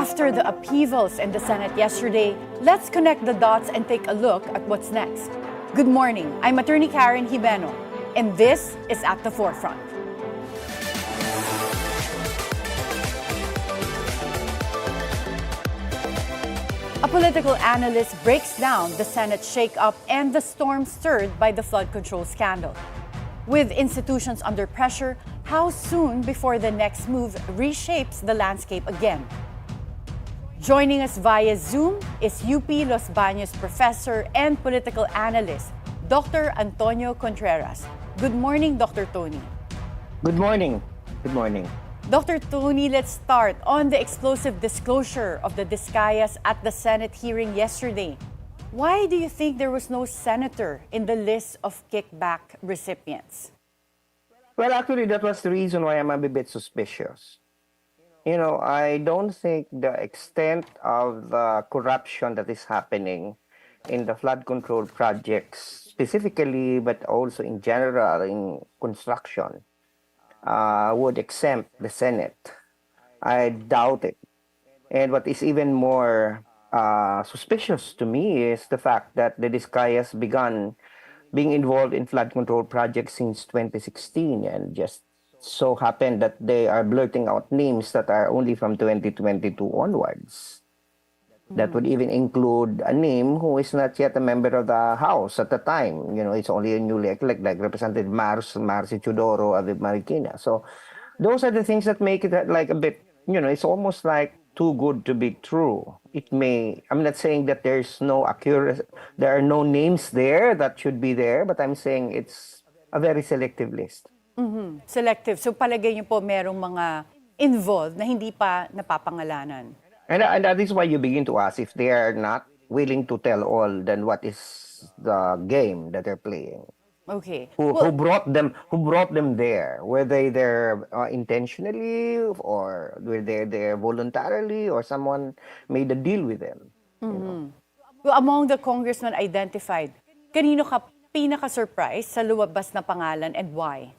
After the upheavals in the Senate yesterday, let's connect the dots and take a look at what's next. Good morning, I'm Attorney Karen Jimeno, and this is At the Forefront. A political analyst breaks down the Senate shakeup and the storm stirred by the flood control scandal. With institutions under pressure, how soon before the next move reshapes the landscape again? Joining us via Zoom is UP Los Baños professor and political analyst, Dr. Antonio Contreras. Good morning, Dr. Tony. Good morning. Good morning. Dr. Tony, let's start on the explosive disclosure of the Discayas at the Senate hearing yesterday. Why do you think there was no senator in the list of kickback recipients? Well, actually, that was the reason why I'm a bit suspicious. You know, I don't think the extent of the corruption that is happening in the flood control projects specifically, but also in general in construction, would exempt the Senate. I doubt it. And what is even more suspicious to me is the fact that the Discayas began being involved in flood control projects since 2016, and just so happened that they are blurting out names that are only from 2022 onwards. That would even include a name who is not yet a member of the House at the time. You know, it's only a newly elected, like Representative Marcy Chudoro of Marikina. So those are the things that make it like a bit, you know, it's almost like too good to be true. It may, I'm not saying that there's no accuracy, there are no names there that should be there, but I'm saying it's a very selective list. Selective. So palagay niyo po merong mga involved na hindi pa napapangalanan. And that is why you begin to ask if they are not willing to tell all, then what is the game that they're playing? Okay. Who brought them there? Were they there intentionally, or were they there voluntarily, or someone made a deal with them? You know? Well, among the congressmen identified, kanino ka pinaka-surprise sa lumabas na pangalan and why?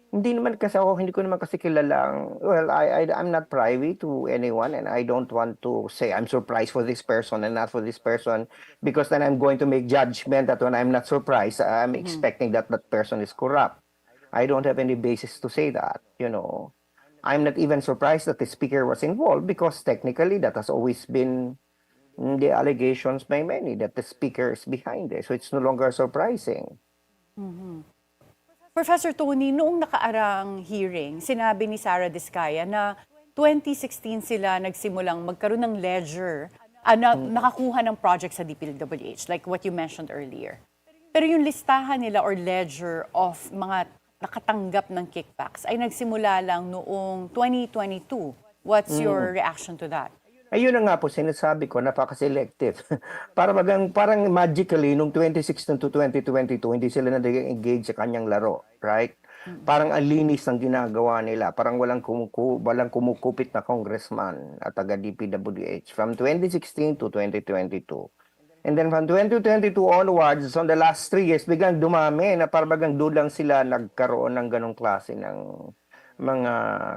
Hindi ko naman kasi kilalang, well, I'm not privy to anyone, and I don't want to say I'm surprised for this person and not for this person, because then I'm going to make judgment that when I'm not surprised, I'm expecting that that person is corrupt. I don't have any basis to say that, you know. I'm not even surprised that the speaker was involved, because technically that has always been the allegations by many, that the speaker is behind it. So it's no longer surprising. Professor Tony, noong nakaarang hearing, sinabi ni Sara Discaya na 2016 sila nagsimulang magkaroon ng ledger, nakakuha ng project sa DPWH, like what you mentioned earlier. Pero yung listahan nila or ledger of mga nakatanggap ng kickbacks ay nagsimula lang noong 2022. What's your reaction to that? Ayun na nga po, sinasabi ko, napaka-selective. parang magically, nung 2016 to 2022, hindi sila na-engage sa kanyang laro, right? Parang alinis ang ginagawa nila. Parang walang kumukupit na congressman at taga-DPWH from 2016 to 2022. And then from 2022 onwards, on the last 3 years, biglang dumami na parang doon lang sila nagkaroon ng ganong klase ng mga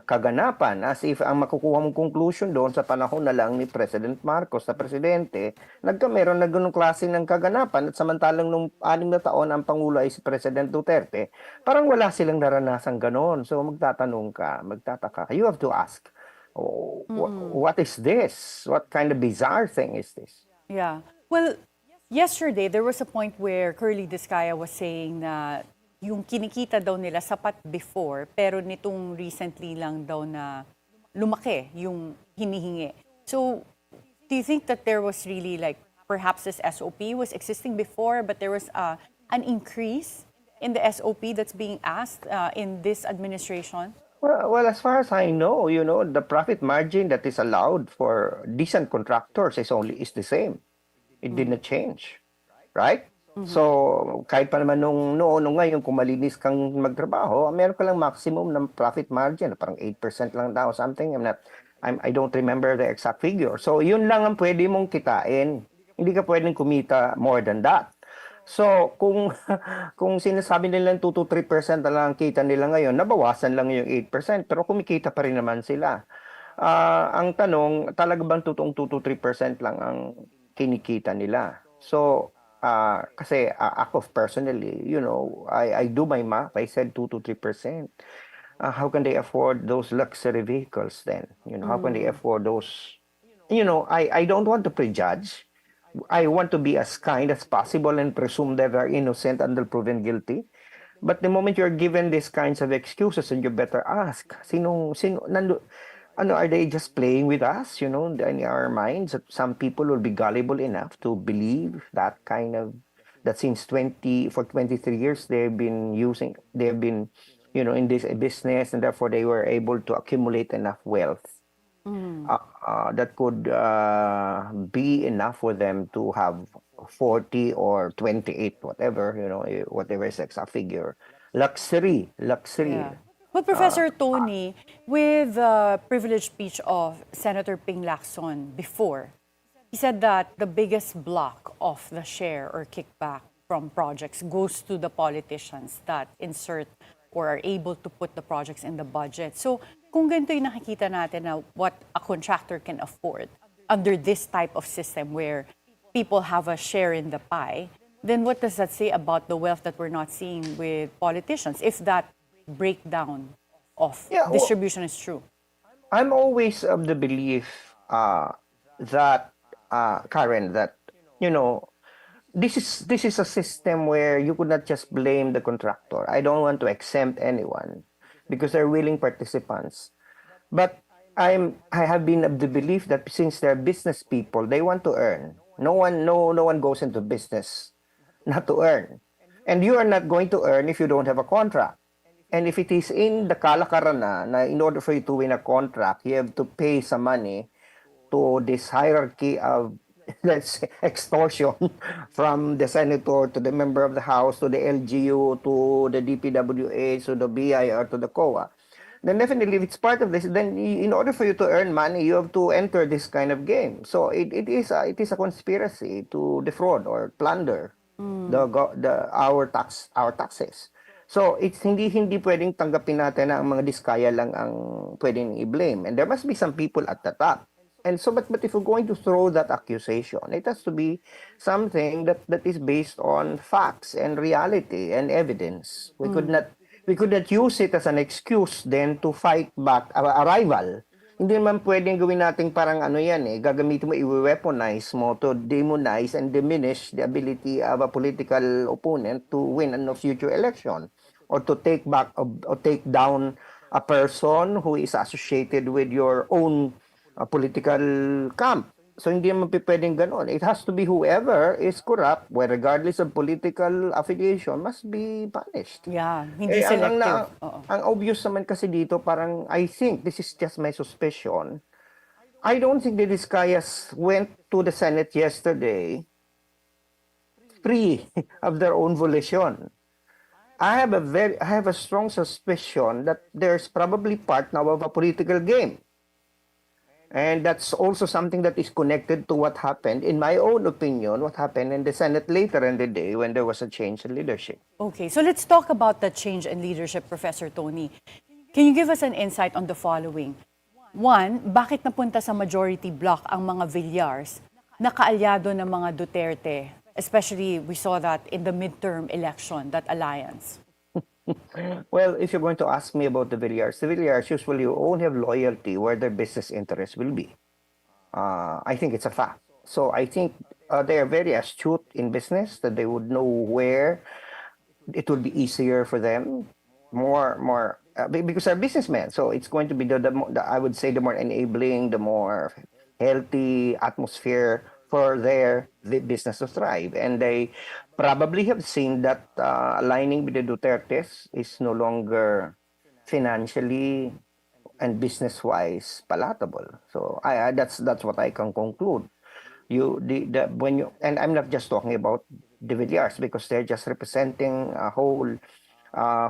kaganapan, as if ang makukuha mong conclusion doon sa panahon na lang ni President Marcos na presidente, meron na ganung klase ng kaganapan, at samantalang nung 6 na taon ang Pangulo ay si President Duterte, parang wala silang naranasang ganon. So magtataka ka. You have to ask, what is this? What kind of bizarre thing is this? Yeah. Well, yesterday there was a point where Curly Discaya was saying na yung kinikita daw nila sapat before, pero nitong recently lang daw na lumaki yung hinihingi. So, do you think that there was really like, perhaps this SOP was existing before, but there was an increase in the SOP that's being asked in this administration? Well, as far as I know, you know, the profit margin that is allowed for decent contractors is the same. It did not change, right? So, kahit pa naman nung ngayon, kung malinis kang magtrabaho, meron ka lang maximum ng profit margin, parang 8% lang daw, something. I don't remember the exact figure. So, yun lang ang pwede mong kitain. Hindi ka pwedeng kumita more than that. So, kung sinasabi nila 2 to 3% na lang ang kita nila ngayon, nabawasan lang yung 8%, pero kumikita pa rin naman sila. Ang tanong, talaga bang totoong 2 to 3% lang ang kinikita nila? So, kasi ako personally, I do my math. I said 2 to 3%. How can they afford those luxury vehicles then? How can they afford those? I don't want to prejudge. I want to be as kind as possible and presume that they're innocent until proven guilty. But the moment you're given these kinds of excuses, and you better ask, are they just playing with us, in our minds? That some people will be gullible enough to believe that since 23 years, they've been, in this business, and therefore they were able to accumulate enough wealth that could be enough for them to have 40 or 28, whatever, whatever is exact figure. Luxury. Yeah. But Professor Tony, with the privileged speech of Senator Ping Lacson before, he said that the biggest block of the share or kickback from projects goes to the politicians that insert or are able to put the projects in the budget. So kung ganito yung nakikita natin na what a contractor can afford under this type of system where people have a share in the pie, then what does that say about the wealth that we're not seeing with politicians if that breakdown of distribution is true? I'm always of the belief that, Karen, that, this is a system where you could not just blame the contractor. I don't want to exempt anyone because they're willing participants. But I have been of the belief that since they're business people, they want to earn. No one goes into business not to earn. And you are not going to earn if you don't have a contract. And if it is in the kalakaran na in order for you to win a contract, you have to pay some money to this hierarchy of, let's say, extortion from the senator to the member of the house to the LGU to the DPWH to the BIR to the COA, then definitely if it's part of this, then in order for you to earn money, you have to enter this kind of game. So it is a conspiracy to defraud or plunder our taxes. So it's hindi pwedeng tanggapin natin na ang mga diskaya lang ang pwedeng i-blame. And there must be some people at the top. And so, but if we're going to throw that accusation, it has to be something that is based on facts and reality and evidence. We could not use it as an excuse then to fight back a rival. Hindi naman pwedeng gawin natin parang gagamitin mo, i-weaponize mo to demonize and diminish the ability of a political opponent to win a future election or to take back or take down a person who is associated with your own political camp. So hindi naman pwedeng ganon. It has to be whoever is corrupt, regardless of political affiliation, must be punished. Yeah, hindi selective. Ang obvious naman kasi dito, parang, I think, this is just my suspicion, I don't think the Vizcayas went to the Senate yesterday free of their own volition. I have a strong suspicion that there's probably part now of a political game. And that's also something that is connected to what happened, in my own opinion, what happened in the Senate later in the day when there was a change in leadership. Okay, so let's talk about the change in leadership, Professor Tony. Can you give us an insight on the following? One, bakit napunta sa majority bloc ang mga Villars na kaalyado ng mga Duterte? Especially, we saw that in the midterm election, that alliance. Well, if you're going to ask me about the Villars usually only have loyalty where their business interests will be. I think it's a fact. So I think they are very astute in business, that they would know where it would be easier for them, because they're businessmen. So it's going to be I would say, the more enabling, the more healthy atmosphere for the business to thrive. And they probably have seen that aligning with the Dutertes is no longer financially and business-wise palatable. So that's what I can conclude. And I'm not just talking about the Villars, because they're just representing a whole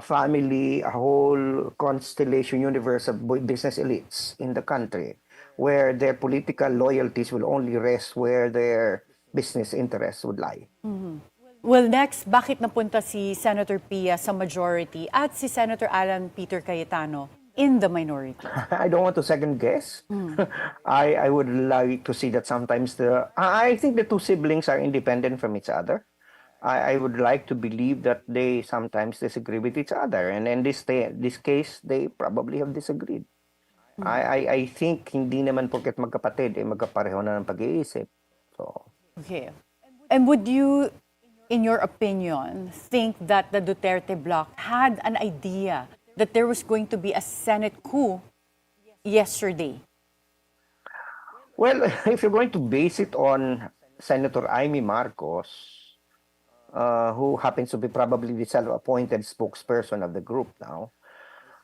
family, a whole constellation universe of business elites in the country, where their political loyalties will only rest where their business interests would lie. Mm-hmm. Well, next, bakit napunta si Senator Pia sa majority at si Senator Alan Peter Cayetano in the minority? I don't want to second guess. I would like to see that sometimes I think the two siblings are independent from each other. I would like to believe that they sometimes disagree with each other, and in this case, they probably have disagreed. I think hindi naman porket magkapatid, magkapareho na ng pag-iisip. So, Okay. And would you, in your opinion, think that the Duterte bloc had an idea that there was going to be a Senate coup yesterday? well, if you're going to base it on Senator Amy Marcos, who happens to be probably the self-appointed spokesperson of the group now,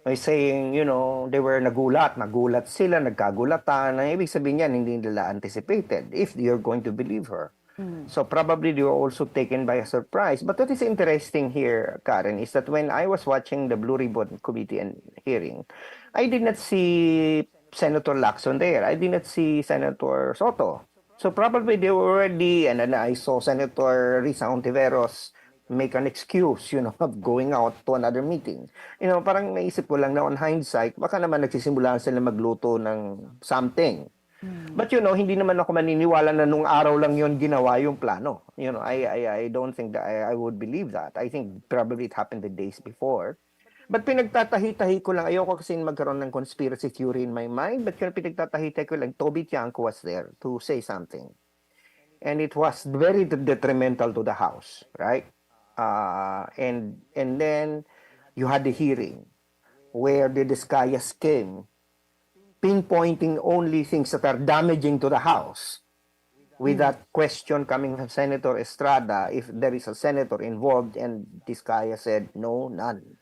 is saying, they were nagulat sila, nagkagulatan. Ang ibig sabihin yan, hindi nila anticipated, if you're going to believe her. So probably they were also taken by a surprise. But what is interesting here, Karen, is that when I was watching the Blue Ribbon Committee and hearing, I did not see Senator Lacson there. I did not see Senator Soto. So probably they were already, and then I saw Senator Risa Ontiveros make an excuse, of going out to another meeting. Parang naisip ko lang na on hindsight, baka naman nagsisimula sila magluto ng something. But hindi naman ako maniniwala na nung araw lang yon ginawa yung plano. I don't think that I would believe that. I think probably it happened the days before. But pinagtatahi-tahi ko lang, ayoko kasi magkaroon ng conspiracy theory in my mind, but pinagtatahi-tahi ko lang, Toby Tiangco was there to say something. And it was very detrimental to the House, right? And then you had the hearing where the Discayas came pinpointing only things that are damaging to the House, with that question coming from Senator Estrada, if there is a senator involved, and Discaya said, no, none.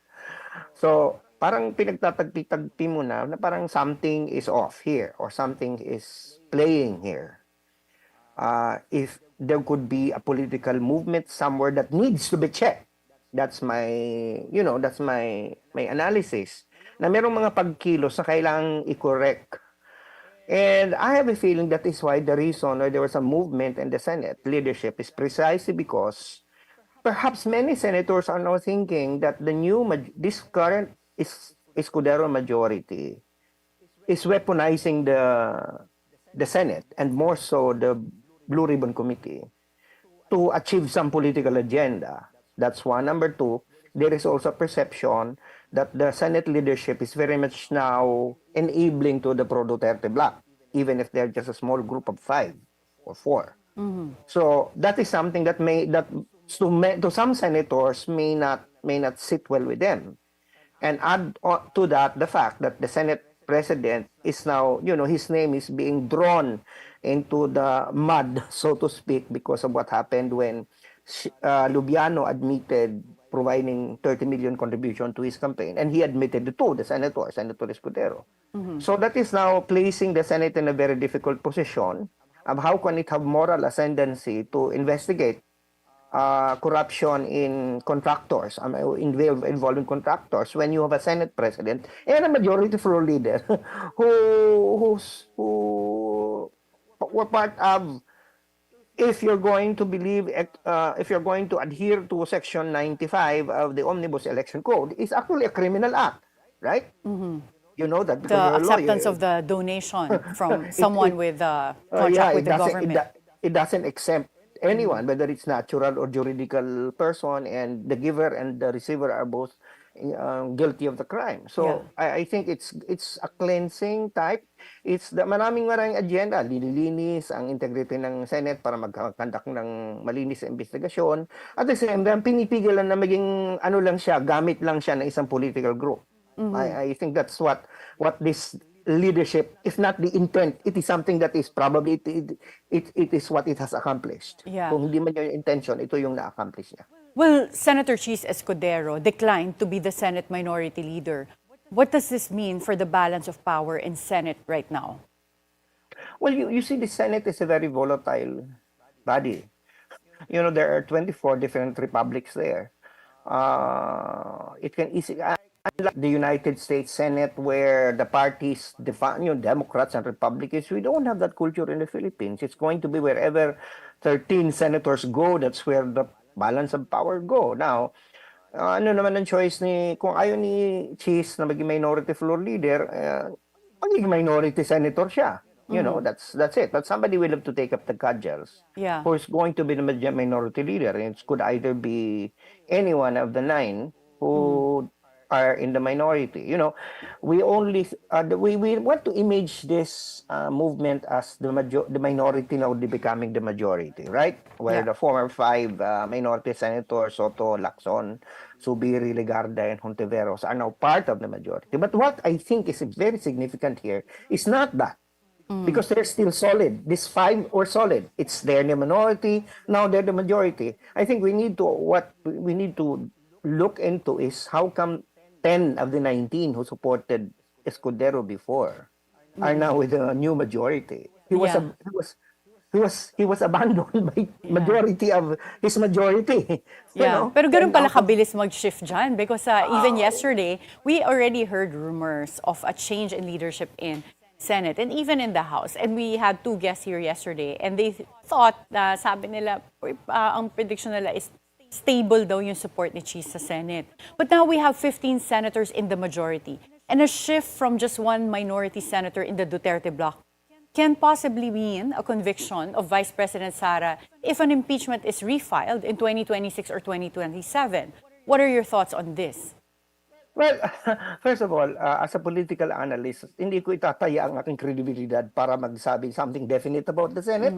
So, parang pinagtatagpi-tagpi mo na parang something is off here, or something is playing here. If there could be a political movement somewhere that needs to be checked, that's my analysis, na merong mga pagkilos na kailangang i-correct. And I have a feeling that is why the reason why there was a movement in the Senate leadership is precisely because perhaps many senators are now thinking that this current Escudero majority is weaponizing the Senate, and more so the Blue Ribbon Committee, to achieve some political agenda. That's one. Number two, there is also a perception that the Senate leadership is very much now enabling to the pro-Duterte bloc, even if they're just a small group of 5 or 4. So that is something that to some senators may not sit well with them. And add to that the fact that the Senate president is now, his name is being drawn into the mud, so to speak, because of what happened when Lubiano admitted providing 30 million contribution to his campaign, and he admitted it to the Senator Escudero. So that is now placing the Senate in a very difficult position of how can it have moral ascendancy to investigate corruption in contractors, involving contractors, when you have a Senate president and a majority floor leader who were part of, if you're going to believe, if you're going to adhere to Section 95 of the Omnibus Election Code, it's actually a criminal act, right? You know that because The you're a acceptance lawyer. of the donation from someone with a contract with the government. It doesn't exempt anyone, whether it's natural or juridical person, and the giver and the receiver are both guilty of the crime. So I think it's a cleansing type. It's maraming agenda. Lilinis ang integrity ng Senate para mag-conduct ng malinis na investigasyon. At the same time, pinipigilan na maging lang siya, gamit lang siya ng isang political group. I think that's what this leadership, if not the intent, it is something that is probably it is what it has accomplished. Kung hindi man yung intention, ito yung na-accomplish niya. Well, Senator Chis Escudero declined to be the Senate Minority Leader. What does this mean for the balance of power in Senate right now? Well, you see, the Senate is a very volatile body. There are 24 different republics there. It can easily, unlike the United States Senate, where the parties define, Democrats and Republicans, we don't have that culture in the Philippines. It's going to be wherever 13 senators go, that's where the balance of power go. Now, ano naman ang choice kung ayaw ni Cheese na maging minority floor leader, maging minority senator siya. You know, that's it. But somebody will have to take up the cudgels. Yeah. Who's going to be the minority leader? And it could either be any one of the 9 who are in the minority. You know, we only we want to image this movement as the minority now becoming the majority, right? Where Yeah. the former 5 minority senators, Soto, Lacson, Subiri, Legarda, and Hontiveros are now part of the majority. But what I think is very significant here is not that. Because they're still solid. These 5 were solid. It's they're the minority, now they're the majority. I think what we need to look into is how come 10 of the 19 who supported Escudero before are now with a new majority. Yeah. He was abandoned by majority of his majority. You Yeah, know? pero ganun 10 pala out of- kabilis mag-shift dyan because even yesterday, we already heard rumors of a change in leadership in Senate and even in the House. And we had 2 guests here yesterday and they thought na sabi nila, ang prediction nila is stable daw yung support ni Cheese sa Senate. But now we have 15 senators in the majority and a shift from just one minority senator in the Duterte bloc can possibly mean a conviction of Vice President Sara if an impeachment is refiled in 2026 or 2027. What are your thoughts on this? Well, first of all, as a political analyst, hindi ko itataya ang aking kredibilidad para magsabi something definite about the Senate.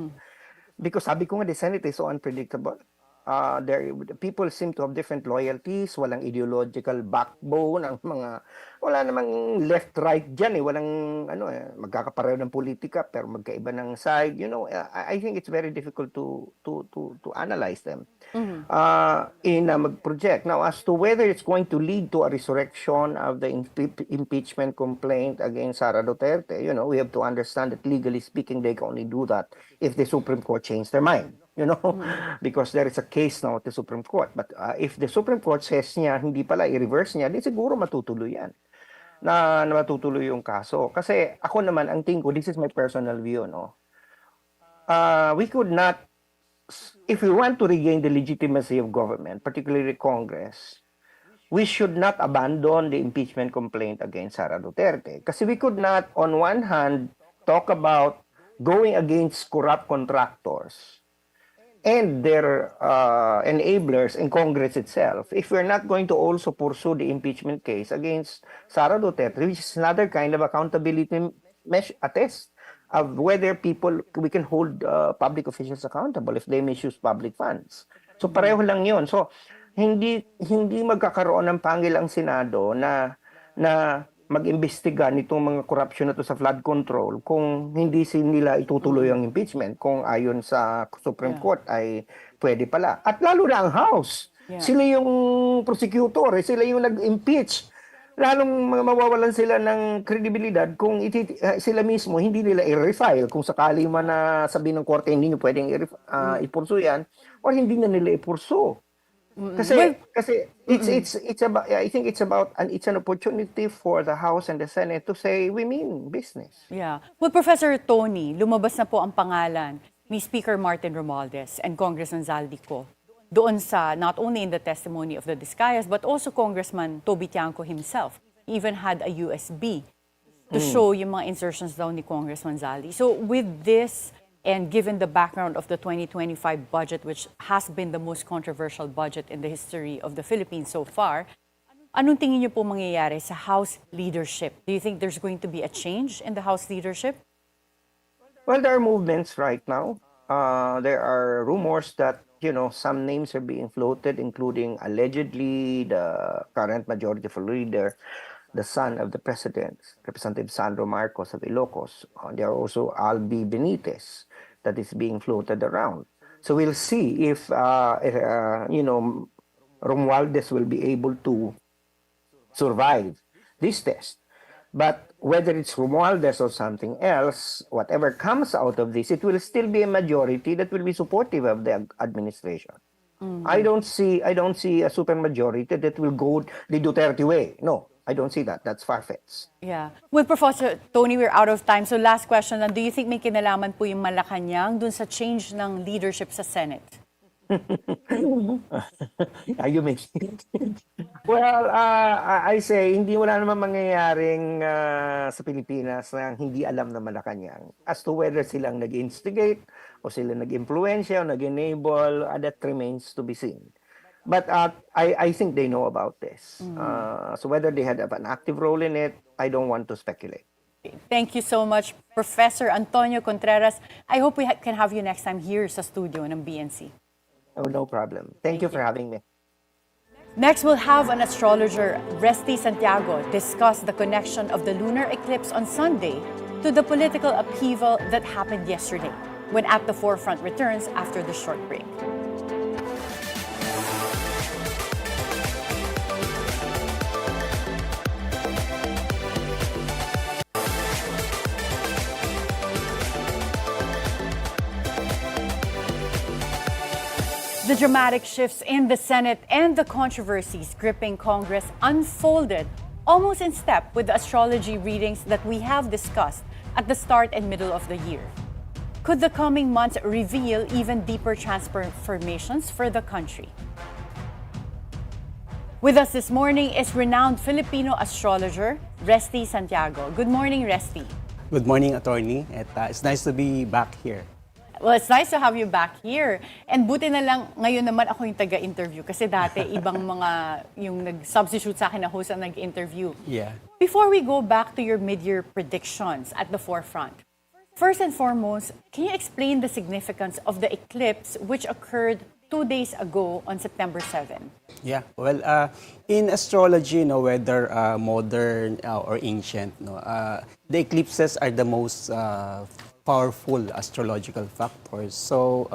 Because sabi ko nga, the Senate is so unpredictable. People seem to have different loyalties, walang ideological backbone, wala namang left-right dyan walang, magkakapareho ng politika, pero magkaiba ng side, I think it's very difficult to analyze them. Mag-project. Now, as to whether it's going to lead to a resurrection of the impeachment complaint against Sara Duterte, we have to understand that legally speaking, they can only do that if the Supreme Court changed their mind. Because there is a case now at the Supreme Court. But if the Supreme Court says niya, hindi pala, i-reverse niya, di siguro matutuloy yan. Na matutuloy yung kaso. Kasi ako naman, ang tingin ko, this is my personal view, we could not, if we want to regain the legitimacy of government, particularly Congress, we should not abandon the impeachment complaint against Sara Duterte. Kasi we could not, on one hand, talk about going against corrupt contractors and their enablers in Congress itself, if we're not going to also pursue the impeachment case against Sara Duterte, which is another kind of accountability test of whether we can hold public officials accountable if they misuse public funds. So pareho lang yun. So hindi magkakaroon ng pangil ang Senado na mag-imbestiga nitong mga corruption na to sa flood control kung hindi nila itutuloy ang impeachment, kung ayon sa Supreme Court ay pwede pala. At lalo na ang House. Sila yung prosecutor, sila yung nag-impeach. Lalong mawawalan sila ng kredibilidad kung sila mismo hindi nila i-refile kung sakali man na sabihin ng korte hindi nyo pwedeng ipursu yan or hindi na nila ipursu. Kasi it's about, I think it's an opportunity for the House and the Senate to say we mean business. Yeah. Well, Professor Tony, lumabas na po ang pangalan ni Speaker Martin Romualdez and Congressman Zaldico doon sa not only in the testimony of the Discayas but also Congressman Toby Tiangco himself. He even had a USB to show yung mga insertions daw ni Congressman Zaldi. So with this, and given the background of the 2025 budget, which has been the most controversial budget in the history of the Philippines so far, anong tingin niyo po mangyayari sa House leadership? Do you think there's going to be a change in the House leadership? Well, there are movements right now. There are rumors that, some names are being floated, including allegedly the current majority leader, the son of the president, Representative Sandro Marcos of Ilocos. There are also Albi Benitez that is being floated around. So we'll see if, Romualdez will be able to survive this test. But whether it's Romualdez or something else, whatever comes out of this, it will still be a majority that will be supportive of the administration. I don't see a supermajority that will go the Duterte way. No, I don't see that. That's far-fetched. Yeah. Well, Professor Tony, we're out of time. So last question lang, do you think may kinalaman po yung Malacanang dun sa change ng leadership sa Senate? Are you making Well, I say, hindi wala naman mangyayaring sa Pilipinas na hindi alam ng Malacanang as to whether silang nag-instigate o sila nag-impluensya o nag-enable, that remains to be seen. But I think they know about this. So whether they had an active role in it, I don't want to speculate. Thank you so much, Professor Antonio Contreras. I hope we can have you next time here sa studio ng BNC. Oh, no problem. Thank you for having me. Next, we'll have an astrologer, Resty Santiago, discuss the connection of the lunar eclipse on Sunday to the political upheaval that happened yesterday, when At the Forefront returns after the short break. The dramatic shifts in the Senate and the controversies gripping Congress unfolded almost in step with the astrology readings that we have discussed at the start and middle of the year. Could the coming months reveal even deeper transformations for the country? With us this morning is renowned Filipino astrologer, Resty Santiago. Good morning, Resty. Good morning, Attorney. It's nice to be back here. Well, it's nice to have you back here. And buti na lang, ngayon naman ako yung taga-interview. Kasi dati, ibang mga yung nag-substitute sa akin na host ang nag-interview. Yeah. Before we go back to your mid-year predictions at the forefront, first and foremost, can you explain the significance of the eclipse which occurred 2 days ago on September 7? Yeah. Well, in astrology, whether modern or ancient, the eclipses are the most powerful astrological factors. So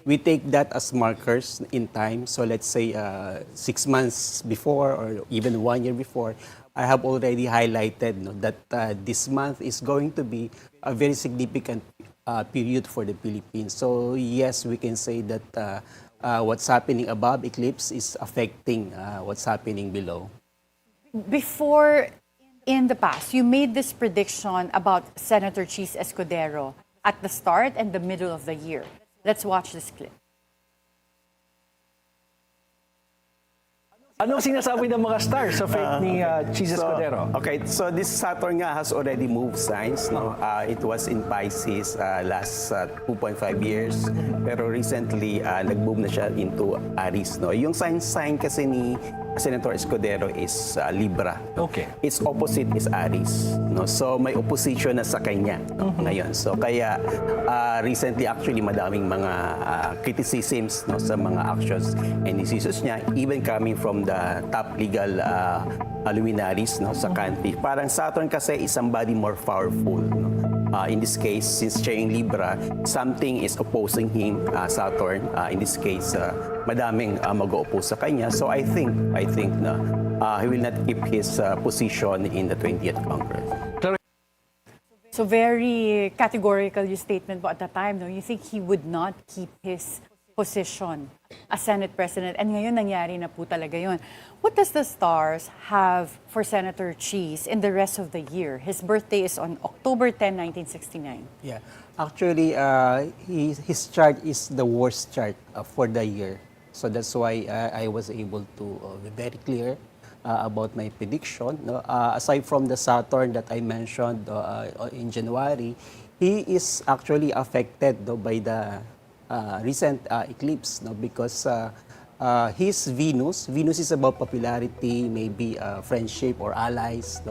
we take that as markers in time. So let's say 6 months before or even 1 year before, I have already highlighted that this month is going to be a very significant period for the Philippines. So yes, we can say that what's happening above eclipse is affecting what's happening below. Before, in the past, you made this prediction about Senator Cheese Escudero at the start and the middle of the year. Let's watch this clip. Anong sinasabi ng mga stars sa fate ni Cheese Escudero? Okay, so this Saturn nga has already moved signs. It was in Pisces last 2.5 years. Pero recently, nag-move na siya into Aries. Yung sign kasi ni Senator Escudero is Libra. Okay. Its opposite is Aries. So may opposition na sa kanya ngayon. So kaya recently actually madaming mga criticisms sa mga actions and decisions niya, even coming from the top legal luminaries sa country. Parang Saturn kasi is somebody more powerful. In this case, since siya yung Libra, something is opposing him, Saturn. In this case, madaming mag-o-oppose sa kanya. So I think na he will not keep his position in the 20th Congress. So very categorical your statement po at the time. No? You think he would not keep his position as Senate President. And ngayon nangyari na po talaga yun. What does the stars have for Senator Cheese in the rest of the year? His birthday is on October 10, 1969. Yeah. Actually, his chart is the worst chart for the year. So that's why I was able to be very clear about my prediction. Aside from the Saturn that I mentioned in January, he is actually affected by the recent eclipse, because his Venus is about popularity, maybe friendship or allies,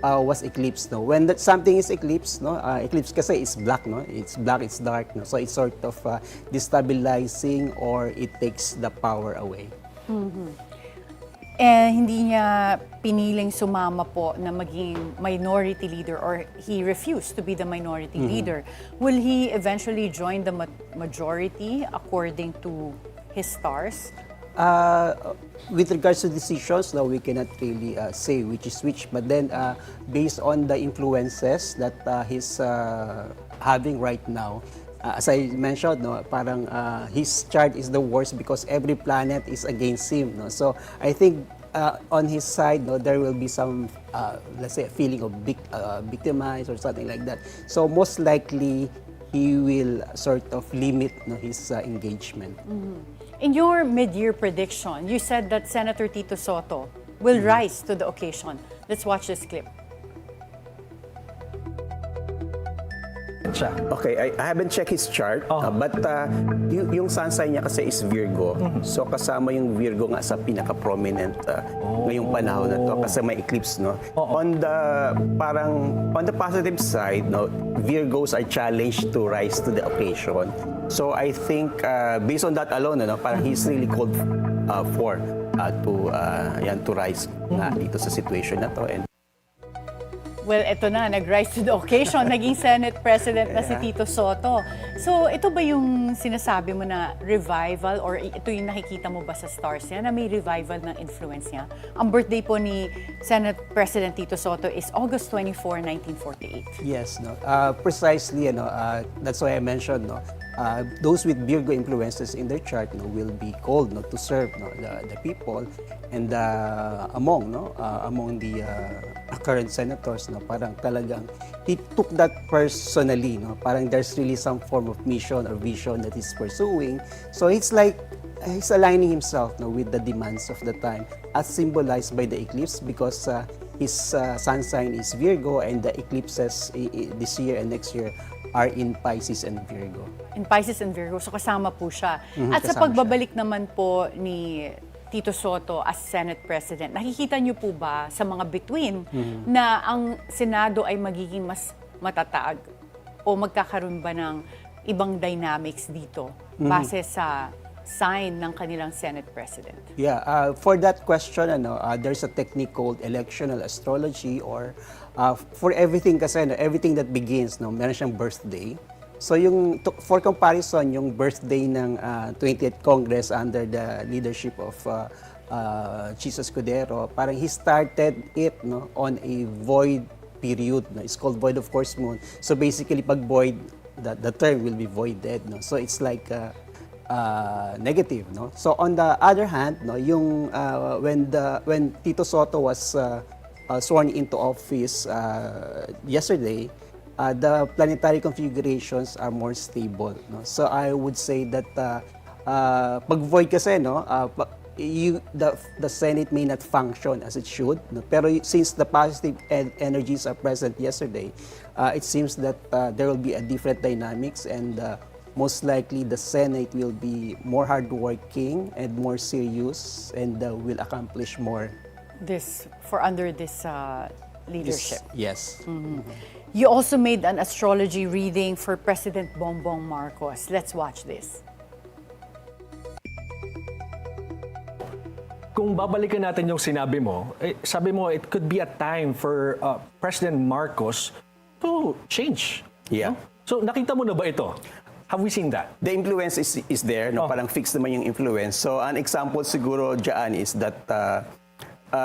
was eclipsed. When something is eclipsed, eclipse kasi is black, it's black, it's dark, so it's sort of destabilizing or it takes the power away. Hindi niya piniling sumama po na maging minority leader or he refused to be the minority leader. Will he eventually join the majority according to his stars? With regards to decisions, we cannot really say which is which. But then, based on the influences that he's having right now, as I mentioned, parang his chart is the worst because every planet is against him. So I think on his side, there will be some, let's say, a feeling of victimized or something like that. So most likely, he will sort of limit his engagement. In your mid-year prediction, you said that Senator Tito Soto will rise to the occasion. Let's watch this clip. Siya. Okay, I haven't checked his chart, but yung sun sign niya kasi is Virgo. So kasama yung Virgo nga sa pinaka-prominent ngayong panahon na to kasi may eclipse, no? On the positive side, no, Virgos are challenged to rise to the occasion. So I think based on that alone, no, parang he's really called for to rise nga dito sa situation na to. And Well, eto na, nag-rise to the occasion. Naging Senate President na si Tito Soto. So, ito ba yung sinasabi mo na revival or ito yung nakikita mo ba sa stars niya na may revival ng influence niya? Ang birthday po ni Senate President Tito Soto is August 24, 1948. Yes, no. Precisely, that's why I mentioned, no. Those with Virgo influences in their chart, no, will be called, no, to serve, no, the people, and among the current senators, no, parang talagang he took that personally, no. Parang there's really some form of mission or vision that he's pursuing. So it's like he's aligning himself, no, with the demands of the time, as symbolized by the eclipse, because his sun sign is Virgo, and the eclipses this year and next year are in Pisces and Virgo. In Pisces and Virgo, so kasama po siya. At sa kasama pagbabalik naman po ni Tito Soto as Senate President, nakikita niyo po ba sa mga between na ang Senado ay magiging mas matatag o magkakaroon ba ng ibang dynamics dito base sa sign ng kanilang Senate President? Yeah, for that question, there's a technique called electional astrology, or for everything kasi, everything that begins, meron siyang birthday. So for comparison, yung birthday ng 20th Congress under the leadership of Jesus Escudero, parang he started it, on a void period. It's called void of course moon. So basically, pag void, the term will be voided. So it's like negative. So on the other hand, when Tito Soto was sworn into office yesterday, the planetary configurations are more stable. So I would say that pag void kasi, the Senate may not function as it should. Pero since the positive energies are present yesterday, it seems that there will be a different dynamics, and most likely the Senate will be more hardworking and more serious, and will accomplish more. Under this leadership. Yes. You also made an astrology reading for President Bongbong Marcos. Let's watch this. Kung babalikan natin yung sinabi mo, sabi mo it could be a time for President Marcos to change. Yeah. So nakita mo na ba ito? Have we seen that? The influence is there, parang fixed naman yung influence. So an example siguro dyan is that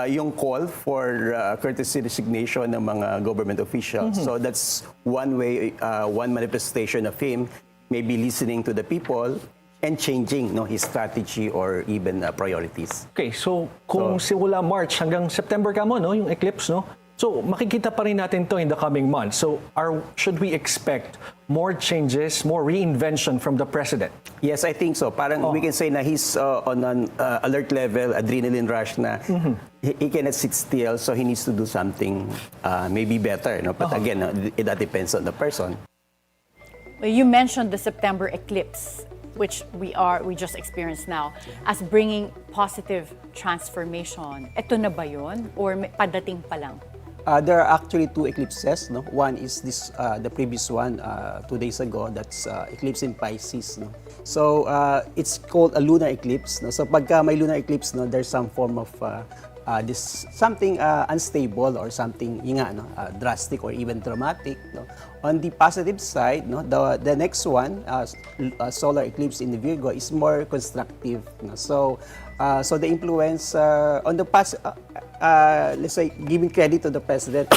yung call for courtesy resignation ng mga government officials. So that's one way, one manifestation of him maybe listening to the people and changing his strategy or even priorities. Okay, so kung simula March hanggang September ka mo, yung eclipse, so makikita pa rin natin to in the coming months. So should we expect more changes, more reinvention from the president? Yes, I think so. Parang we can say na he's on an alert level, adrenaline rush na he cannot sit still, so he needs to do something maybe better. But again, that depends on the person. Well, you mentioned the September eclipse, which we just experienced now, as bringing positive transformation. Ito na ba yun? Or padating pa lang? There are actually two eclipses. One is this, the previous one 2 days ago. That's eclipse in Pisces. So it's called a lunar eclipse. So pagka may lunar eclipse, there's some form of this something unstable or something drastic or even dramatic. On the positive side, the next one, solar eclipse in the Virgo, is more constructive. So the influence on the past, let's say, giving credit to the president,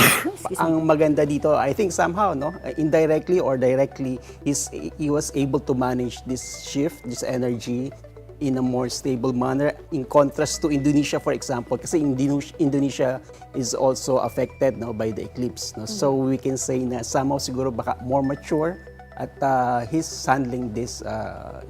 ang maganda dito, I think somehow, indirectly or directly, he was able to manage this shift, this energy, in a more stable manner, in contrast to Indonesia, for example, kasi Indonesia is also affected by the eclipse. So we can say na somehow siguro baka more mature at he's handling this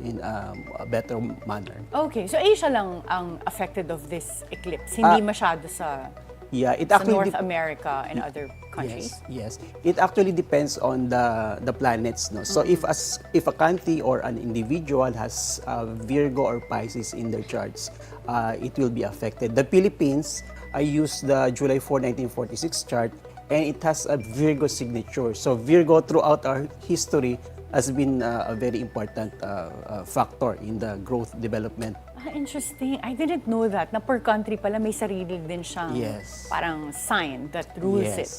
in a better manner. Okay, so Asia lang ang affected of this eclipse, hindi masyado sa Yeah, it sa actually North America and other countries. Yes, yes. It actually depends on the planets, no. So if a country or an individual has Virgo or Pisces in their charts, it will be affected. The Philippines, I use the July 4, 1946 chart, and it has a Virgo signature. So Virgo throughout our history has been a very important factor in the growth development. Interesting. I didn't know that. Na per country pala may sarili din siyang Yes. parang sign that rules Yes. it.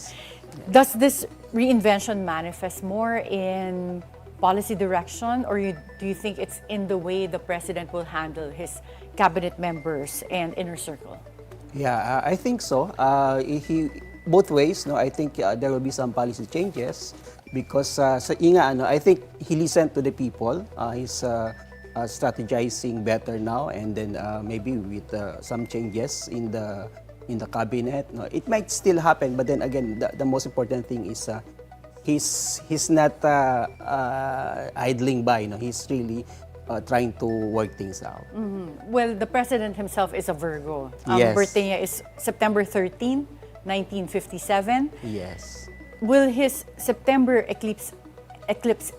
Does this reinvention manifest more in policy direction, or do you think it's in the way the president will handle his cabinet members and inner circle? Yeah, I think so. Both ways, no. I think there will be some policy changes because I think he listened to the people. He's strategizing better now, and then maybe with some changes in the cabinet. No, it might still happen, but then again, the most important thing is he's not idling by. No, he's really trying to work things out. Well, the president himself is a Virgo. Yes. Birthday niya is September 13, 1957. Yes. Will his September eclipse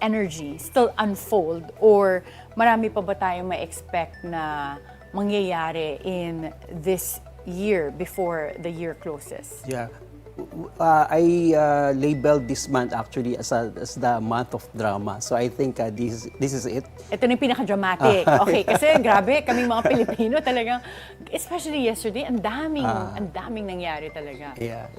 energy still unfold, or marami pa ba tayong ma-expect na mangyayari in this year before the year closes? Yeah. I labeled this month actually as the month of drama. So I think this is it. Ito na yung pinaka-dramatic. Okay, kasi grabe, kaming mga Pilipino talagang, especially yesterday, ang daming nangyari talaga. Yeah.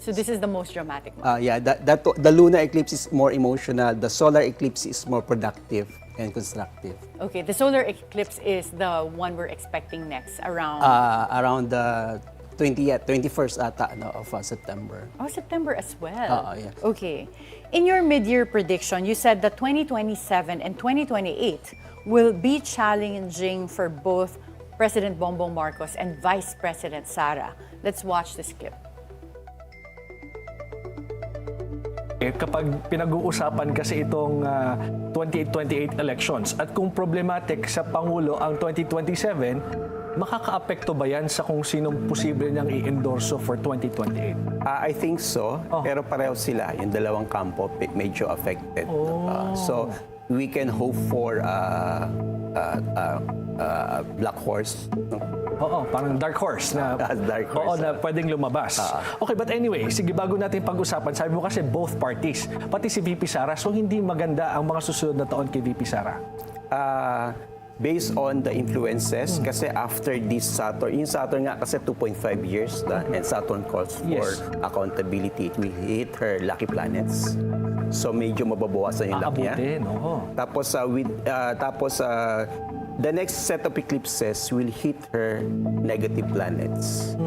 So this is the most dramatic one. The lunar eclipse is more emotional. The solar eclipse is more productive and constructive. Okay, the solar eclipse is the one we're expecting next around Around the 21st of September. Oh, September as well. Yeah. Okay. In your mid-year prediction, you said that 2027 and 2028 will be challenging for both President Bongbong Marcos and Vice President Sara. Let's watch this clip. Kapag pinag-uusapan kasi itong 2028 elections at kung problematic sa Pangulo ang 2027, makaka-apekto ba yan sa kung sinong posible niyang i-endorso for 2028? I think so, pero pareho sila. Yung dalawang kampo medyo affected. So we can hope for black horse. Oo, parang dark horse na, Dark horse. oo, na pwedeng lumabas. Okay, but anyway, sige, bago natin pag-usapan, sabi mo kasi both parties, pati si VP Sara, so hindi maganda ang mga susunod na taon kay VP Sara. Based on the influences, kasi after this Saturn, yung Saturn nga kasi 2.5 years, and Saturn calls for Yes. accountability. It will hit her lucky planets. So medyo mababawasan yung lucky niya. Aabutin, oo. Tapos, the next set of eclipses will hit her negative planets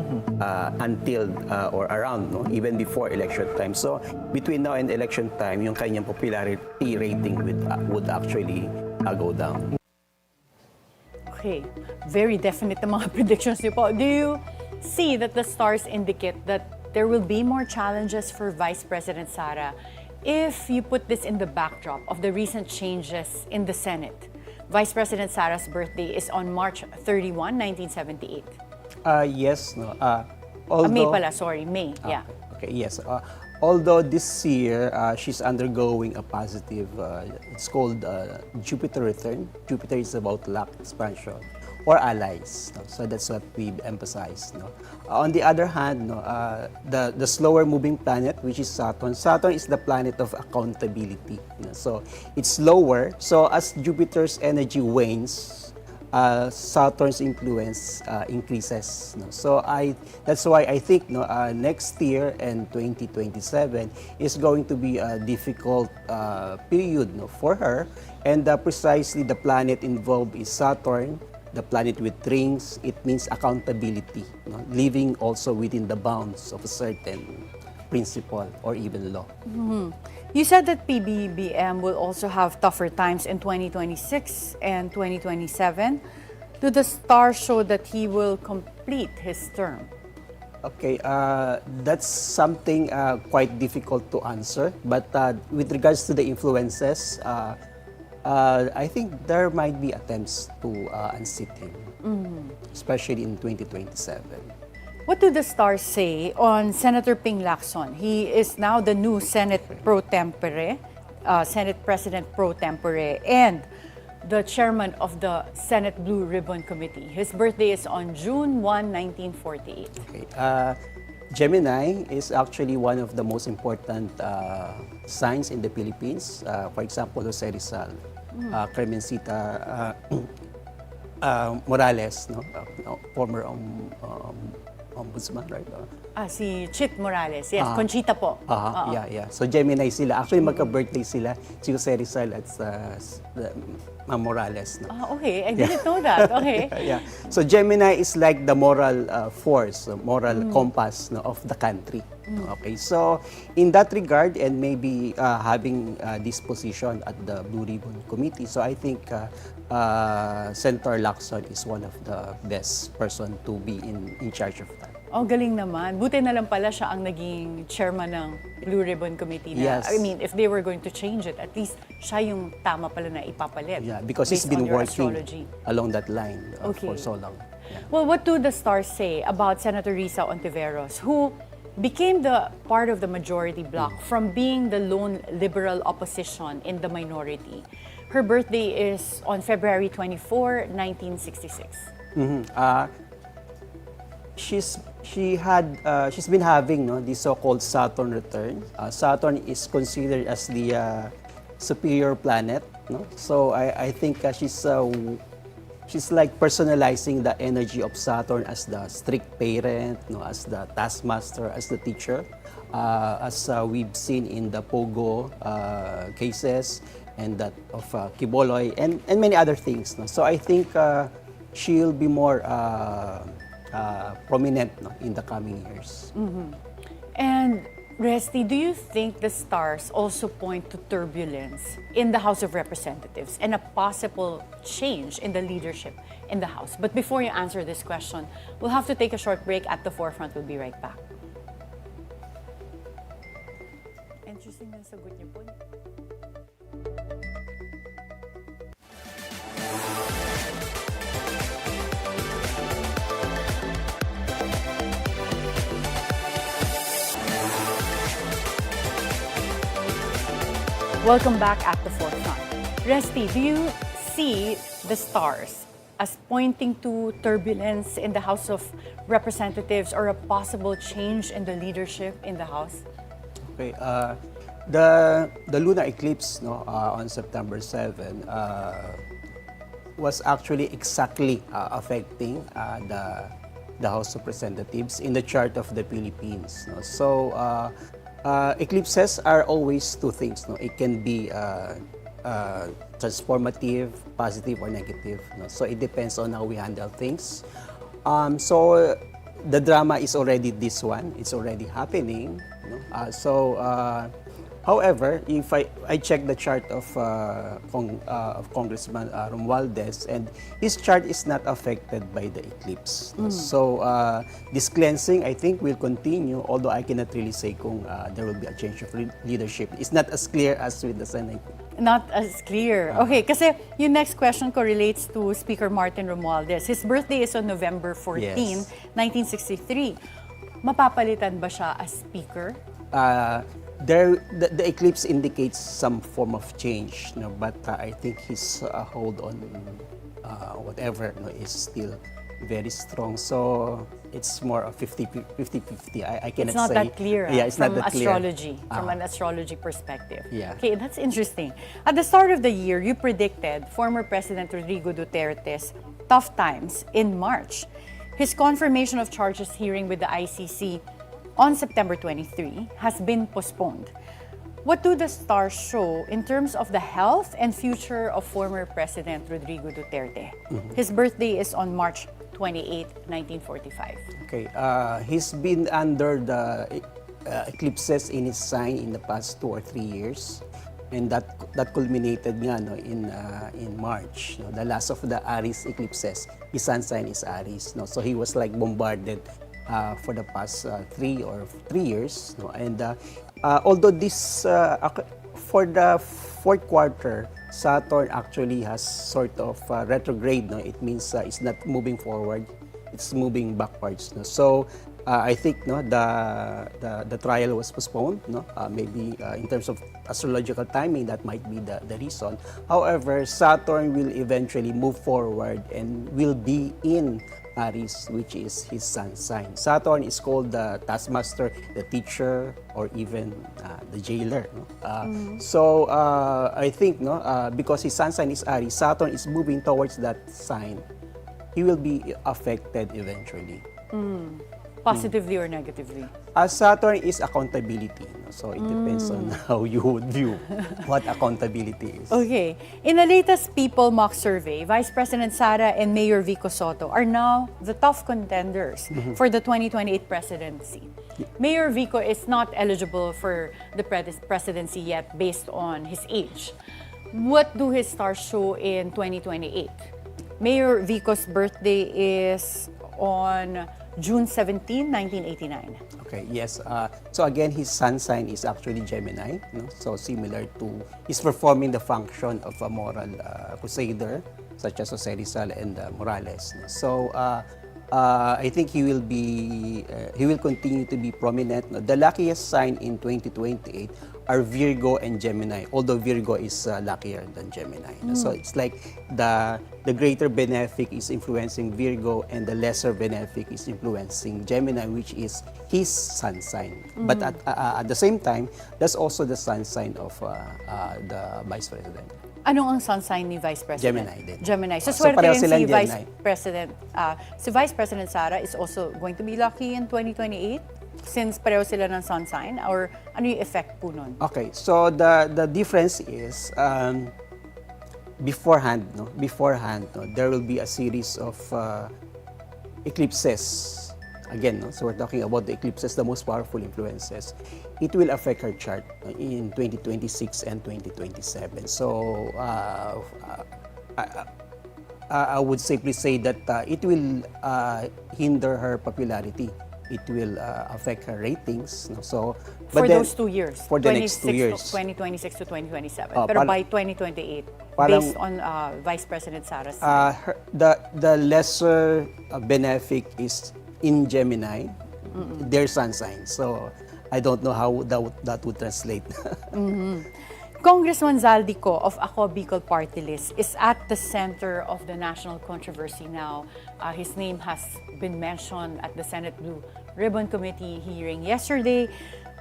until or around, no? Even before election time. So between now and election time, yung kanyang popularity rating would actually go down. Okay, very definite ang mga predictions niyo po. Do you see that the stars indicate that there will be more challenges for Vice President Sara if you put this in the backdrop of the recent changes in the Senate? Vice President Sara's birthday is on March 31, 1978. Yes, no. May pala, sorry, May, yeah. Okay, yes. Although this year she's undergoing a positive, it's called Jupiter return. Jupiter is about luck, expansion, or allies. No? So that's what we emphasize. No? On the other hand, no, the slower moving planet, which is Saturn. Saturn is the planet of accountability. You know? So it's slower. So as Jupiter's energy wanes, Saturn's influence increases. No? So that's why I think next year and 2027 is going to be a difficult period for her. And precisely the planet involved is Saturn, the planet with rings. It means accountability, living also within the bounds of a certain principle or even law. Mm-hmm. You said that PBBM will also have tougher times in 2026 and 2027. Do the stars show that he will complete his term? Okay, that's something quite difficult to answer. But with regards to the influences, I think there might be attempts to unseat him, especially in 2027. What do the stars say on Senator Ping Lacson? He is now the new Senate pro tempore, Senate President pro tempore, and the chairman of the Senate Blue Ribbon Committee. His birthday is on June 1, 1948. Okay. Gemini is actually one of the most important signs in the Philippines. For example, Jose Rizal, Clemencita Morales, former ombudsman, right? Si Chit Morales. Yes, Conchita po. Yeah. So Gemini sila. Actually, magka-birthday sila, si Jose Rizal at Morales. No? Okay. I didn't know that. Okay. Yeah. So Gemini is like the moral force, moral compass of the country. Okay. So in that regard, and maybe having this position at the Blue Ribbon Committee, so I think Senator Lacson is one of the best person to be in charge of that. Oh, galing naman. Buti na lang pala siya ang naging chairman ng Blue Ribbon Committee. Na, Yes. I mean, if they were going to change it, at least siya yung tama pala na ipapalit. Yeah, because he's based been on your working astrology. along that line Okay. for so long. Yeah. Well, what do the stars say about Senator Risa Ontiveros, who became the part of the majority bloc from being the lone liberal opposition in the minority? Her birthday is on February 24, 1966. She's been having the so-called Saturn return. Saturn is considered as the superior planet. No? So I think she's like personalizing the energy of Saturn as the strict parent, as the taskmaster, as the teacher, as we've seen in the Pogo cases and that of Kiboloy and many other things. No? So I think she'll be more prominent in the coming years. And Resty, do you think the stars also point to turbulence in the House of Representatives and a possible change in the leadership in the House? But before you answer this question, we'll have to take a short break. At the forefront, we'll be right back. Interesting na sagot niyo po. Welcome back at the forefront. Resty, do you see the stars as pointing to turbulence in the House of Representatives or a possible change in the leadership in the House? Okay. The lunar eclipse on September 7 was actually exactly affecting the House of Representatives in the chart of the Philippines. No? So eclipses are always two things. No? It can be transformative, positive, or negative. No? So it depends on how we handle things. So the drama is already this one. It's already happening. No? However, if I check the chart of Congressman Romualdez, and his chart is not affected by the eclipse. So this cleansing, I think, will continue, although I cannot really say kung there will be a change of leadership. It's not as clear as with the Senate. Not as clear. Okay, kasi yung next question correlates to Speaker Martin Romualdez. His birthday is on November 14, Yes. 1963. Mapapalitan ba siya as Speaker? The eclipse indicates some form of change, but I think his hold on whatever is still very strong. So it's more of 50-50. I cannot say. It's not that clear It's from not that clear. astrology, from an astrology perspective. Yeah. Okay, that's interesting. At the start of the year, you predicted former President Rodrigo Duterte's tough times in March. His confirmation of charges hearing with the ICC on September 23 has been postponed. What do the stars show in terms of the health and future of former President Rodrigo Duterte? His birthday is on March 28, 1945. Okay, he's been under the eclipses in his sign in the past 2 or 3 years, and that culminated in March. The last of the Aries eclipses, his sun sign is Aries. So he was like bombarded for the past 3 years. No? And although this, for the fourth quarter, Saturn actually has sort of retrograde. No? It means it's not moving forward, it's moving backwards. No? So I think the trial was postponed. No? Maybe in terms of astrological timing, that might be the reason. However, Saturn will eventually move forward and will be in Aries, which is his sun sign. Saturn is called the taskmaster, the teacher, or even the jailer. No? So I think because his sun sign is Aries, Saturn is moving towards that sign. He will be affected eventually. Positively or negatively? Saturn is accountability. No? So it depends on how you would view what accountability is. Okay. In the latest People mock survey, Vice President Sara and Mayor Vico Soto are now the tough contenders for the 2028 presidency. Mayor Vico is not eligible for the presidency yet based on his age. What do his stars show in 2028? Mayor Vico's birthday is on June 17, 1989. Okay, yes. So again, his sun sign is actually Gemini. No? So similar to, he's performing the function of a moral crusader, such as Jose Rizal and Morales. No? So I think he will continue to be prominent. No? The luckiest sign in 2028 are Virgo and Gemini, although Virgo is luckier than Gemini. No? So it's like the greater benefic is influencing Virgo and the lesser benefic is influencing Gemini, which is his sun sign. But at the same time, that's also the sun sign of the Vice President. Anong ang sun sign ni Vice President? Gemini din. Gemini. So, So, swerte pareho rin silang si Vice Gemini. President. Si Vice President Sara is also going to be lucky in 2028 since pareho sila ng sun sign? Or ano yung effect po nun? Okay, so the difference is beforehand, there will be a series of eclipses. Again, so we're talking about the eclipses, the most powerful influences. It will affect her chart in 2026 and 2027. So I would simply say that it will hinder her popularity. It will affect her ratings. No? So, For those 2 years? For the next 2 years. 2026 to 2027. Oh, Pero parang- by 2028, parang- based on Vice President Sara's the lesser benefic is in Gemini, their sun sign. So I don't know how that would translate. Congressman Zaldico of Ako Bicol Party List is at the center of the national controversy now. His name has been mentioned at the Senate Blue Ribbon Committee hearing yesterday.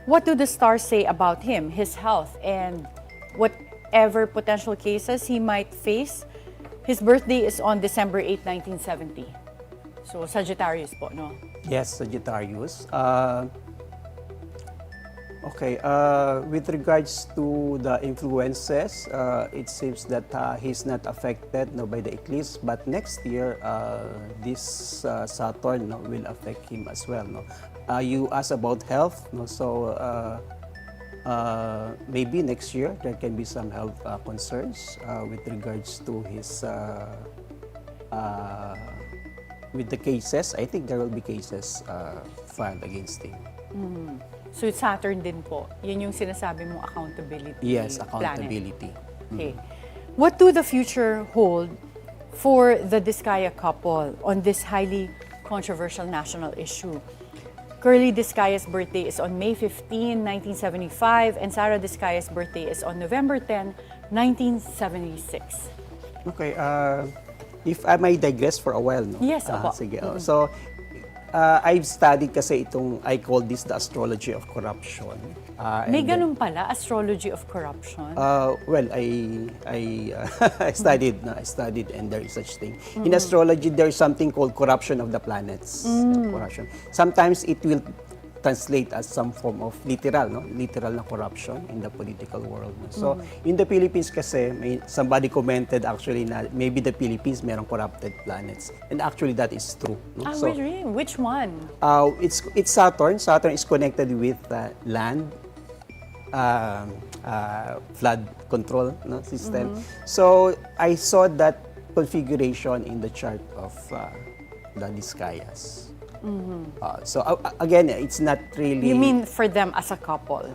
What do the stars say about him, his health, and whatever potential cases he might face? His birthday is on December 8, 1970. So, Sagittarius po, no? Yes, Sagittarius. Okay, with regards to the influences, it seems that he's not affected by the eclipse, but next year, this Saturn will affect him as well. No? You asked about health, no? So maybe next year there can be some health concerns with regards to his, with the cases. I think there will be cases filed against him. So, Saturn din po. Yun yung sinasabi mong accountability Yes, planet. accountability. Okay. What do the future hold for the Diskaya couple on this highly controversial national issue? Curly Diskaya's birthday is on May 15, 1975, and Sara Diskaya's birthday is on November 10, 1976. Okay, if I may digress for a while, no? Yes, opo. Sige. So, I've studied kasi itong, I call this the astrology of corruption. May And then, ganun pala, astrology of corruption. well, I studied, I studied, and there is such thing. In astrology, there is something called corruption of the planets. Corruption. Sometimes it will translate as some form of literal na corruption in the political world. No? So, in the Philippines kasi, somebody commented actually na maybe the Philippines merong corrupted planets. And actually, that is true. No? So, Which one? it's Saturn. Saturn is connected with land, flood control system. So I saw that configuration in the chart of the Diskayas. Again, it's not really... You mean for them as a couple,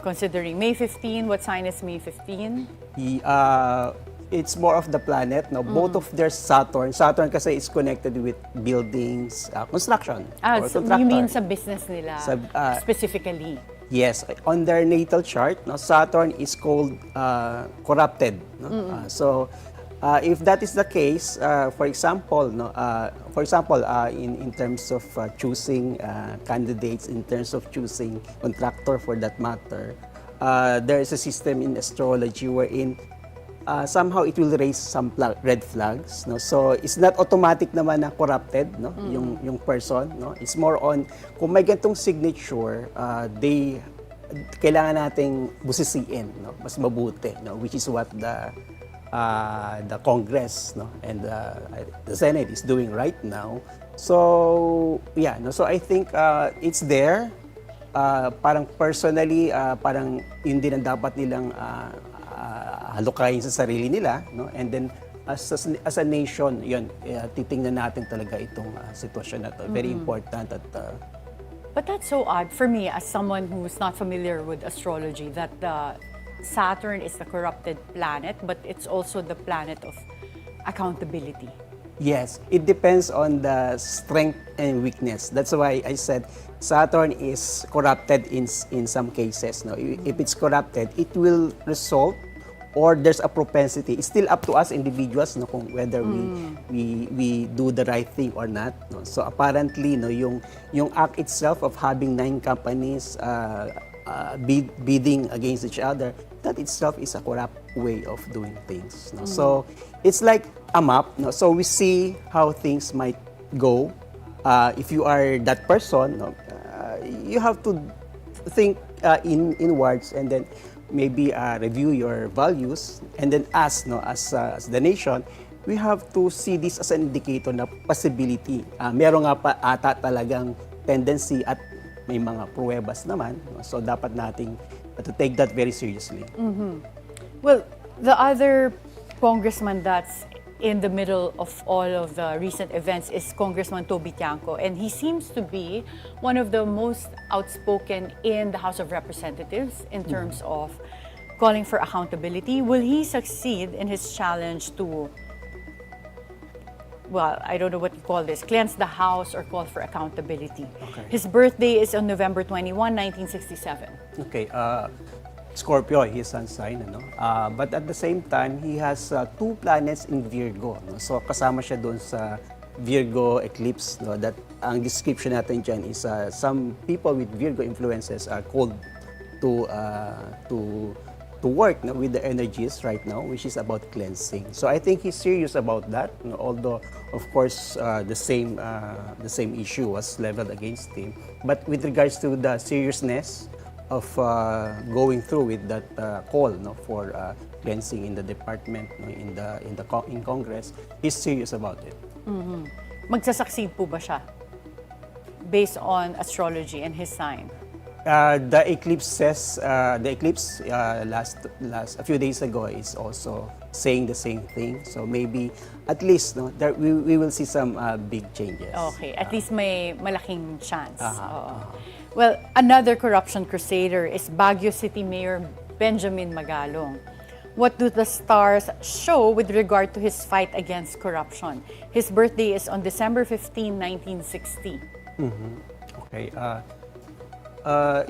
considering May 15, what sign is May 15? It's more of the planet, no? Both of their Saturn kasi is connected with buildings, construction, or So contractor. you mean sa business nila, specifically? Yes, on their natal chart, no, Saturn is called corrupted. No? If that is the case, for example, no, in terms of choosing candidates, in terms of choosing contractor for that matter, there is a system in astrology wherein somehow it will raise some red flags, no? So it's not automatic naman na corrupted, no? Yung person, no? It's more on kung may ganitong signature, kailangan nating busisiin, no? Mas mabuti, no? Which is what the Congress, no, and the Senate is doing right now. So yeah, no, so I think it's there. Parang personally, parang yun din ang dapat nilang halukayin sa sarili nila, no? And then as a nation, yun, titingnan natin talaga itong sitwasyon na to. Very important at But that's so odd for me as someone who's not familiar with astrology that Saturn is the corrupted planet, but it's also the planet of accountability. yes, it depends on the strength and weakness. That's why I said Saturn is corrupted in some cases. No, if it's corrupted, it will result or there's a propensity. It's still up to us individuals, no, kung whether we do the right thing or not. No? So apparently, no, yung act itself of having 9 companies bidding against each other, that itself is a corrupt way of doing things. No? So it's like a map. No? So we see how things might go. If you are that person, no, you have to think inwards and then maybe review your values, and then us, no, as the nation, we have to see this as an indicator na possibility. Meron nga pa ata talagang tendency at may mga pruwebas naman, no? So dapat nating to take that very seriously. Well, the other congressman that's in the middle of all of the recent events is Congressman Toby Tiangco, and he seems to be one of the most outspoken in the House of Representatives in terms of calling for accountability. Will he succeed in his challenge to, well, I don't know what you call this, cleanse the House or call for accountability? Okay. His birthday is on November 21, 1967. Okay, Scorpio, his sun sign, ano? But at the same time, he has 2 planets in Virgo. No? So kasama siya doon sa Virgo eclipse. No? That ang description natin dyan is some people with Virgo influences are called to work, no, with the energies right now, which is about cleansing. So I think he's serious about that. You know, although of course the same issue was leveled against him. But with regards to the seriousness of going through with that call, no, for cleansing in the department, no, in Congress, he's serious about it. Magsasucceed po ba siya based on astrology and his sign? The eclipse last a few days ago is also saying the same thing. So maybe at least, no, there we will see some big changes. Okay, at least may malaking chance. Oo. Well, another corruption crusader is Baguio City Mayor Benjamin Magalong. What do the stars show with regard to his fight against corruption? His birthday is on December 15, 1960. Okay.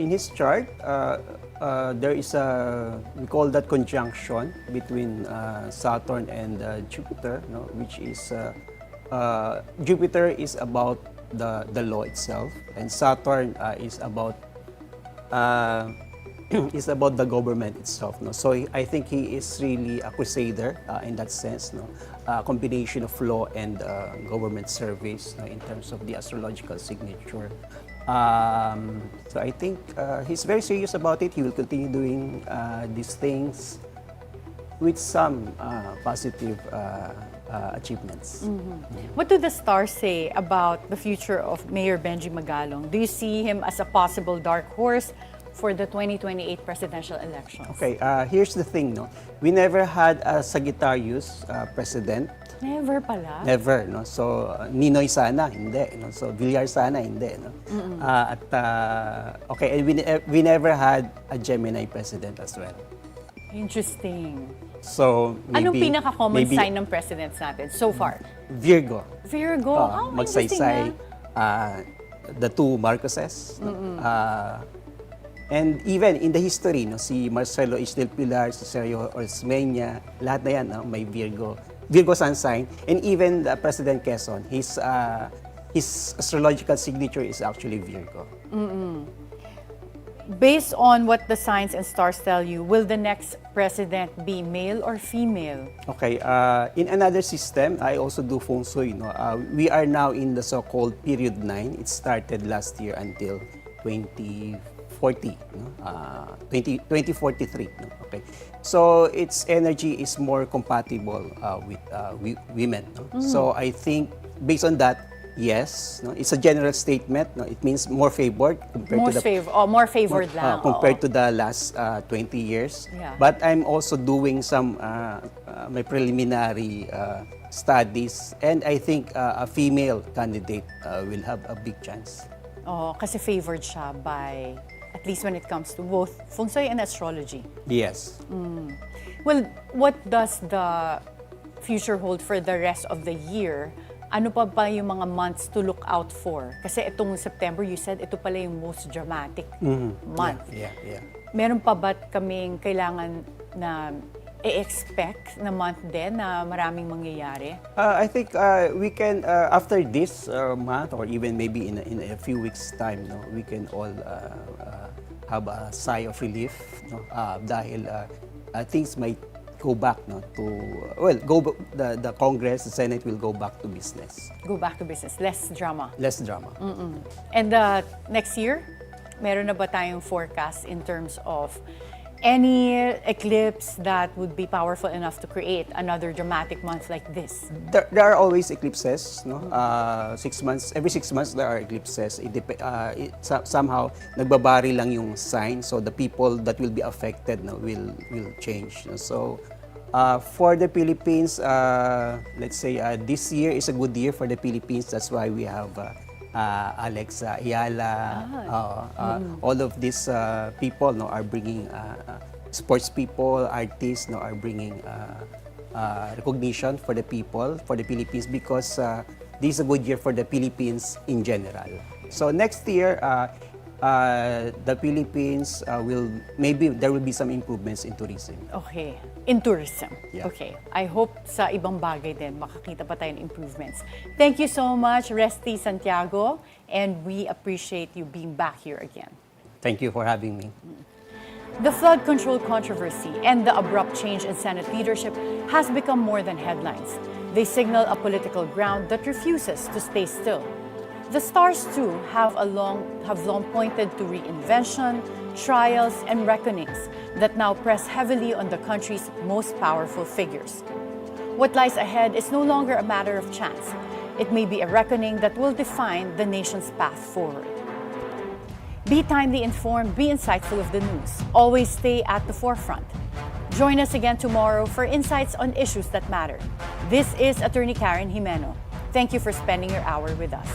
In his chart, there is we call that conjunction between Saturn and Jupiter, no, which is Jupiter is about the law itself, and Saturn is about the government itself. No? So I think he is really a crusader in that sense. No? A combination of law and government service, no, in terms of the astrological signature. So I think he's very serious about it. He will continue doing these things with some positive achievements. What do the stars say about the future of Mayor Benji Magalong? Do you see him as a possible dark horse for the 2028 presidential elections? Okay, here's the thing, no? We never had a Sagittarius president. Never pala. Never, no? So, Ninoy sana, hindi. No? So, Villar sana, hindi. No? Okay, and we never had a Gemini president as well. Interesting. So, maybe... Anong pinaka-common sign ng presidents natin so far? Virgo. Virgo. Magsaysay. The two Marcoses. No? And even in the history, no, si Marcelo H. del Pilar, si Sergio Osmeña, lahat na yan, no, may Virgo. Virgo sun sign. And even the President Quezon, his astrological signature is actually Virgo. Based on what the signs and stars tell you, will the next president be male or female? Okay, in another system, I also do feng shui. No? We are now in the so-called period 9. It started last year until 2040, no? 2043. No? Okay, so its energy is more compatible with women. No? So I think based on that, yes, no, it's a general statement. No, it means more favored compared more favored lang. Compared to the last 20 years. Yeah. But I'm also doing some my preliminary studies, and I think a female candidate will have a big chance. Oh, kasi favored siya by, at least when it comes to both feng shui and astrology. Yes. Well, what does the future hold for the rest of the year? Ano pa ba yung mga months to look out for? Kasi itong September, you said, ito pala yung most dramatic month. Yeah. Meron pa ba kaming kailangan na i-expect na month din na maraming mangyayari? I think we can, after this month, or even maybe in a few weeks' time, no, we can all have a sigh of relief, no? Dahil things might go back, no, to, well, the Congress, the Senate will go back to business. Go back to business. Less drama. Less drama. And next year, meron na ba tayong forecast in terms of any eclipse that would be powerful enough to create another dramatic month like this? There are always eclipses, no? 6 months, every 6 months there are eclipses. Somehow nagbabari lang yung sign, so the people that will be affected, no, will change. No? So for the Philippines, let's say this year is a good year for the Philippines. That's why we have Alex Ayala, all of these people, no, are bringing sports people, artists, no, are bringing recognition for the people, for the Philippines, because this is a good year for the Philippines in general. So next year, the Philippines maybe there will be some improvements in tourism. Okay, in tourism. Yeah. Okay, I hope sa ibang bagay din makakita pa tayo ng improvements. Thank you so much, Resty Santiago, and we appreciate you being back here again. Thank you for having me. The flood control controversy and the abrupt change in Senate leadership has become more than headlines. They signal a political ground that refuses to stay still. The stars, too, have long pointed to reinvention, trials, and reckonings that now press heavily on the country's most powerful figures. What lies ahead is no longer a matter of chance. It may be a reckoning that will define the nation's path forward. Be timely informed, be insightful of the news. Always stay at the forefront. Join us again tomorrow for insights on issues that matter. This is Attorney Karen Jimeno. Thank you for spending your hour with us.